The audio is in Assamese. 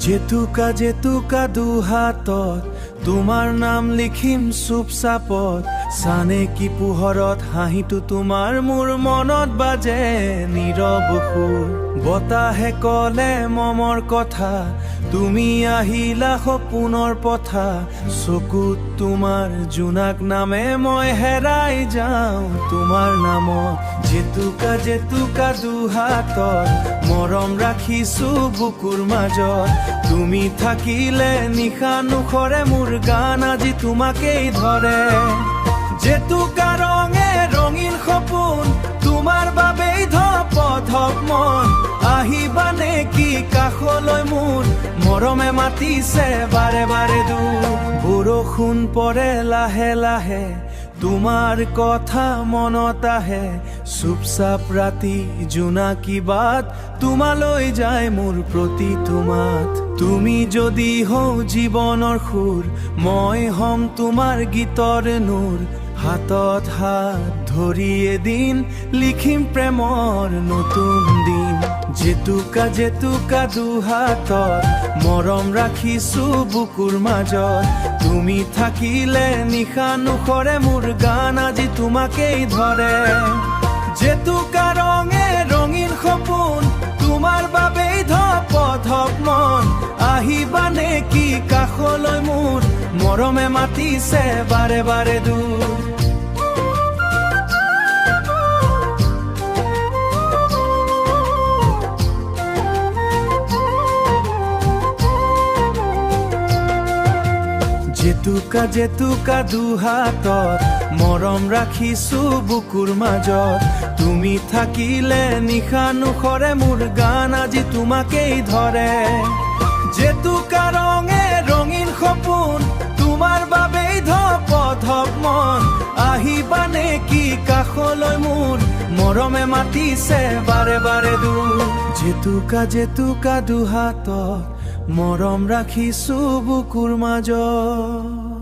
জেতুকা দুহাতত তোমাৰ নাম লিখিম চুপচাপত চানে কি পোহৰত হাঁহিটো তোমাৰ মোৰ মনত বাজে নীৰৱ সুৰ বতাহে কলে মমৰ কথা তুমি আহিলা সপোনৰ পথা চকুত তোমাৰ জোনাক নামে মই হেৰাই যাওঁ তোমাৰ নামত জেতুকা দুহাতত মৰম ৰাখিছো বুকুৰ মাজত তুমি থাকিলে নিশা নুখৰে মোৰ গান আজি তোমাকেই ধৰে জেতুকা ৰঙে ৰঙীন সপোন তোমাৰ বাবেই ধপ ধপ মন আহিবানে কি কাষলৈ মোৰ মৰমে মাতিছে বাৰে বাৰে দূৰ বৰষুণ পৰে লাহে লাহে তোমাৰ কথা মনত আহে চুপচাপ ৰাতি জোনাকী বাট তোমালৈ যায় মোৰ প্ৰতিটো মাত তুমি যদি হও জীৱনৰ সুৰ মই হম তোমাৰ গীতৰ নূৰ হাতত হাত ধৰি এদিন লিখিম প্ৰেমৰ নতুন দিন জেতুকা দুহাতত মৰম ৰাখিছো বুকুৰ মাজত তুমি থাকিলে নিশা নুখৰে মোৰ গান আজি তোমাকেই ধৰে জেতুকা ৰঙে ৰঙীন সপোন তোমাৰ বাবেই ধপ ধপ মন আহিবানে কি কাষলৈ মোৰ মৰমে মাতিছে বাৰে বাৰে দূৰ জেতুকা দুহাতত মৰম ৰাখিছো বুকুৰ মাজত তুমি থাকিলে নিশা নুখৰে মোৰ গান আজি তোমাকেই ধৰে জেতুকা ৰঙে ৰঙীন সপোন তোমাৰ বাবেই ধপ ধপ মন আহিবানে কি কাষলৈ মোৰ মৰমে মাতিছে বাৰে বাৰে দূৰ জেতুকা দুহাতত মৰম ৰাখিছো বুকুৰ মাজত